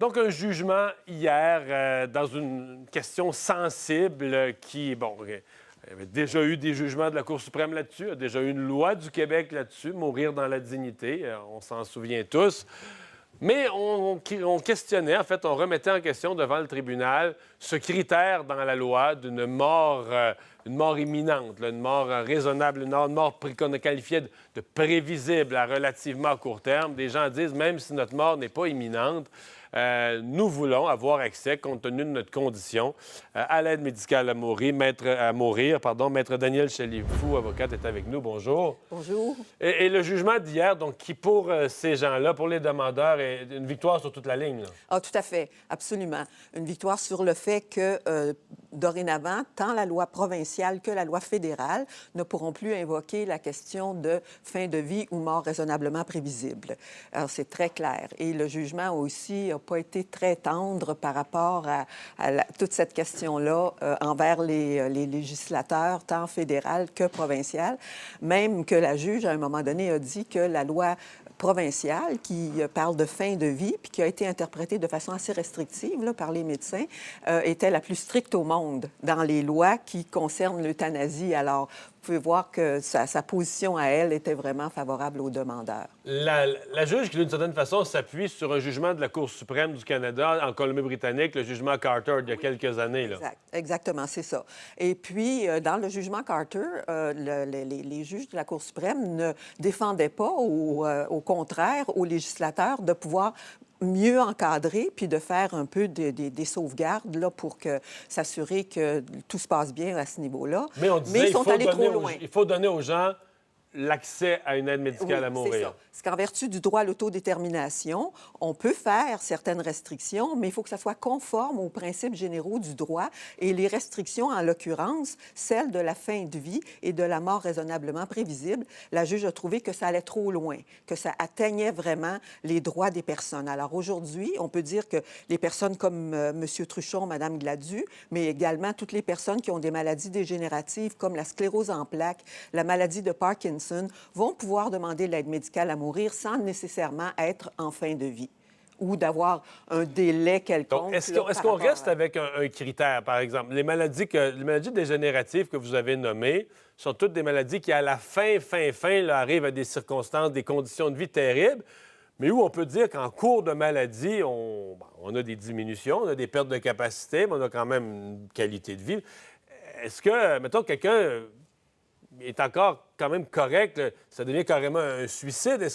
Donc, un jugement hier dans une question sensible qui, bon, il y avait déjà eu des jugements de la Cour suprême là-dessus, il y a déjà eu une loi du Québec là-dessus, mourir dans la dignité, on s'en souvient tous. Mais on questionnait, en fait, on remettait en question devant le tribunal ce critère dans la loi d'une mort, une mort imminente, là, une mort raisonnable, une mort qu'on a qualifiée de prévisible à relativement court terme. Des gens disent, même si notre mort n'est pas imminente, nous voulons avoir accès, compte tenu de notre condition, à l'aide médicale à mourir. Maître Daniel Chalifou, avocate, est avec nous. Bonjour. Bonjour. Et le jugement d'hier, donc, qui pour ces gens-là, pour les demandeurs, est une victoire sur toute la ligne, là. Ah, tout à fait, absolument. Une victoire sur le fait que, dorénavant, tant la loi provinciale que la loi fédérale ne pourront plus invoquer la question de fin de vie ou mort raisonnablement prévisible. Alors, c'est très clair. Et le jugement aussi n'a pas été très tendre par rapport à toute cette question-là envers les législateurs, tant fédéral que provincial, même que la juge, à un moment donné, a dit que la loi provinciale qui parle de fin de vie, puis qui a été interprétée de façon assez restrictive là, par les médecins, était la plus stricte au monde dans les lois qui concernent l'euthanasie. Alors, vous pouvez voir que sa position à elle était vraiment favorable aux demandeurs. La juge, qui d'une certaine façon s'appuie sur un jugement de la Cour suprême du Canada en Colombie-Britannique, le jugement Carter d'il y a quelques années, là. Exactement, c'est ça. Et puis, dans le jugement Carter, les juges de la Cour suprême ne défendaient pas, au contraire, aux législateurs de pouvoir mieux encadrer, puis de faire un peu des sauvegardes là, pour s'assurer que tout se passe bien à ce niveau-là. Mais on disait, ils sont allés trop loin. il faut donner aux gens l'accès à une aide médicale à mourir. C'est ça. C'est qu'en vertu du droit à l'autodétermination, on peut faire certaines restrictions, mais il faut que ça soit conforme aux principes généraux du droit. Et les restrictions, en l'occurrence, celles de la fin de vie et de la mort raisonnablement prévisible, la juge a trouvé que ça allait trop loin, que ça atteignait vraiment les droits des personnes. Alors aujourd'hui, on peut dire que les personnes comme M. Truchon, Mme Gladu, mais également toutes les personnes qui ont des maladies dégénératives comme la sclérose en plaques, la maladie de Parkinson, vont pouvoir demander l'aide médicale à mourir sans nécessairement être en fin de vie ou d'avoir un délai quelconque. Donc, est-ce qu'on reste avec un critère, par exemple? Les maladies dégénératives que vous avez nommées sont toutes des maladies qui, à la fin, là, arrivent à des circonstances, des conditions de vie terribles, mais où on peut dire qu'en cours de maladie, on a des diminutions, on a des pertes de capacité, mais on a quand même une qualité de vie. Est-ce que, mettons, quelqu'un est encore quand même correct, là, ça devient carrément un suicide?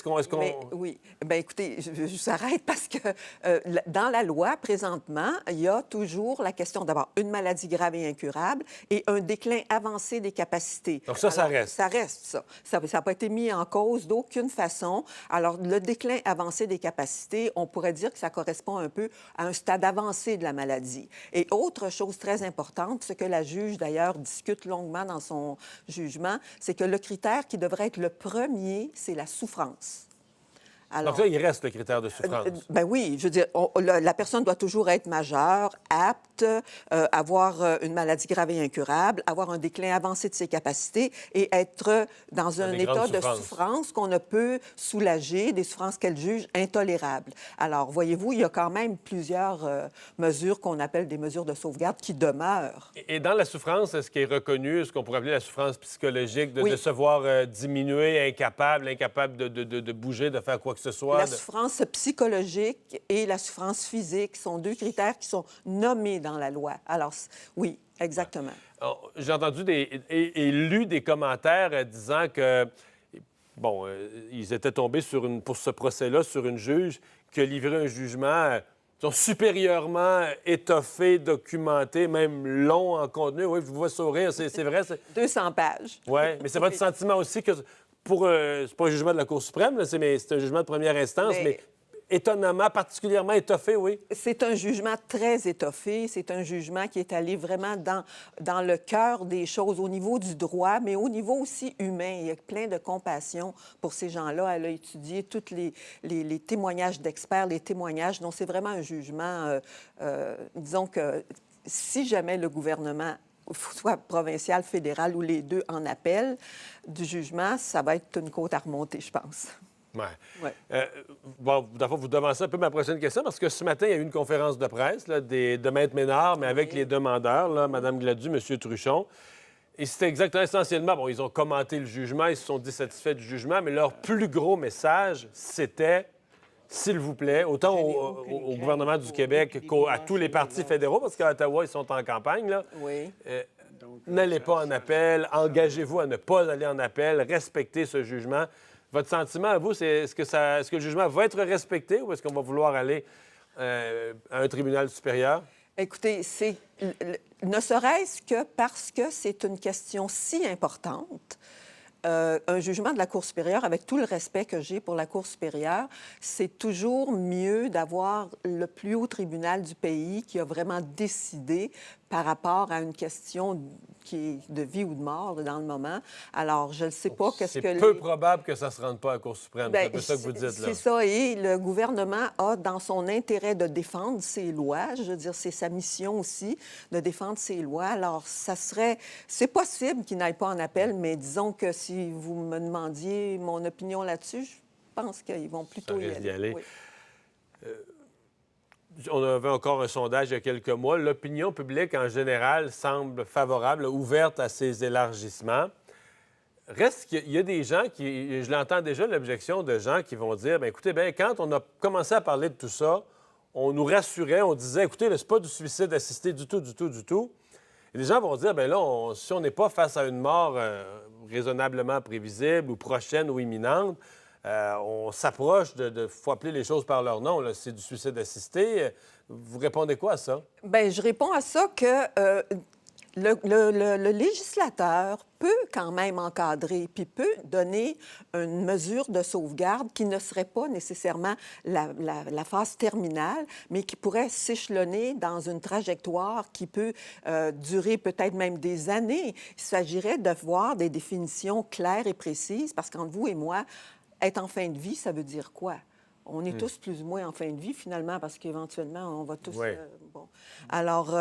Oui. Bien, écoutez, je s'arrête parce que dans la loi, présentement, il y a toujours la question d'avoir une maladie grave et incurable et un déclin avancé des capacités. Donc ça, ça reste. Ça reste, ça. Ça n'a pas été mis en cause d'aucune façon. Alors, le déclin avancé des capacités, on pourrait dire que ça correspond un peu à un stade avancé de la maladie. Et autre chose très importante, ce que la juge, d'ailleurs, discute longuement dans son jugement, c'est que le critère qui devrait être le premier, c'est la souffrance. Alors, donc là, il reste le critère de souffrance. Ben oui, je veux dire, la personne doit toujours être majeure, apte, avoir une maladie grave et incurable, avoir un déclin avancé de ses capacités et être dans un état de souffrance qu'on ne peut soulager, des souffrances qu'elle juge intolérables. Alors, voyez-vous, il y a quand même plusieurs mesures qu'on appelle des mesures de sauvegarde qui demeurent. Et dans la souffrance, est-ce qui est reconnu, ce qu'on pourrait appeler la souffrance psychologique, de se voir diminuer, incapable de bouger, de faire quoi que ce soit? La souffrance psychologique et la souffrance physique sont deux critères qui sont nommés dans la loi. Alors, oui, exactement. J'ai entendu et lu des commentaires disant que, bon, ils étaient tombés pour ce procès-là sur une juge qui a livré un jugement supérieurement étoffé, documenté, même long en contenu. Oui, je vous vois sourire, c'est vrai. 200 pages. Oui, mais c'est votre sentiment aussi que c'est pas un jugement de la Cour suprême, là, c'est un jugement de première instance, mais étonnamment, particulièrement étoffé, oui. C'est un jugement très étoffé. C'est un jugement qui est allé vraiment dans le cœur des choses, au niveau du droit, mais au niveau aussi humain. Il y a plein de compassion pour ces gens-là. Elle a étudié tous les témoignages d'experts, les témoignages. Donc, c'est vraiment un jugement, disons que si jamais le gouvernement, soit provincial, fédéral ou les deux, en appel du jugement, ça va être une côte à remonter, je pense. Ouais. Ouais. Bon, d'abord, vous devancez un peu ma prochaine question parce que ce matin, il y a eu une conférence de presse là, de Maître Ménard, mais avec les demandeurs, là, Mme Gladu, M. Truchon. Et c'était exactement, essentiellement, bon, ils ont commenté le jugement, ils se sont dissatisfaits du jugement, mais leur plus gros message, c'était, s'il vous plaît, autant au gouvernement du Québec qu'à tous les partis fédéraux, parce qu'à Ottawa, ils sont en campagne, là. Oui. N'allez pas en appel, engagez-vous à ne pas aller en appel, respectez ce jugement. Votre sentiment à vous, c'est est-ce que le jugement va être respecté ou est-ce qu'on va vouloir aller à un tribunal supérieur? Écoutez, ne serait-ce que parce que c'est une question si importante. Un jugement de la Cour supérieure, avec tout le respect que j'ai pour la Cour supérieure, c'est toujours mieux d'avoir le plus haut tribunal du pays qui a vraiment décidé par rapport à une question qui est de vie ou de mort dans le moment. Alors, je ne sais pas qu'est-ce que... C'est peu probable que ça ne se rende pas à la Cour suprême. Bien, c'est un peu ça que vous dites, là. c'est ça. Et le gouvernement a dans son intérêt de défendre ses lois. Je veux dire, c'est sa mission aussi de défendre ses lois. Alors, c'est possible qu'il n'aille pas en appel, mais disons que si vous me demandiez mon opinion là-dessus, je pense qu'ils vont plutôt y aller. Oui. On avait encore un sondage il y a quelques mois. L'opinion publique, en général, semble favorable, ouverte à ces élargissements. Reste qu'il y a des gens qui... Je l'entends déjà, l'objection de gens qui vont dire, bien, écoutez, bien, quand on a commencé à parler de tout ça, on nous rassurait, on disait, écoutez, là, c'est pas du suicide assisté du tout, du tout, du tout. Et les gens vont dire, bien là, si on n'est pas face à une mort raisonnablement prévisible ou prochaine ou imminente, on s'approche de... faut appeler les choses par leur nom, là, c'est du suicide assisté. Vous répondez quoi à ça? Bien, je réponds à ça que le législateur peut quand même encadrer, puis peut donner une mesure de sauvegarde qui ne serait pas nécessairement la phase terminale, mais qui pourrait s'échelonner dans une trajectoire qui peut durer peut-être même des années. Il s'agirait de voir des définitions claires et précises, parce qu'entre vous et moi, être en fin de vie, ça veut dire quoi? On est tous plus ou moins en fin de vie, finalement, parce qu'éventuellement, on va tous... Oui. Bon. Alors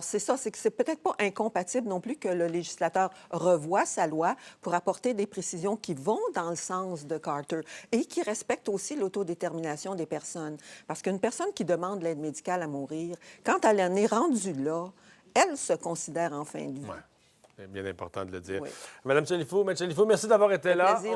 c'est ça, c'est que c'est peut-être pas incompatible non plus que le législateur revoie sa loi pour apporter des précisions qui vont dans le sens de Carter et qui respectent aussi l'autodétermination des personnes. Parce qu'une personne qui demande l'aide médicale à mourir, quand elle en est rendue là, elle se considère en fin de vie. Ouais. C'est bien important de le dire. Oui. Madame Chalifou, merci d'avoir été là. Plaisir.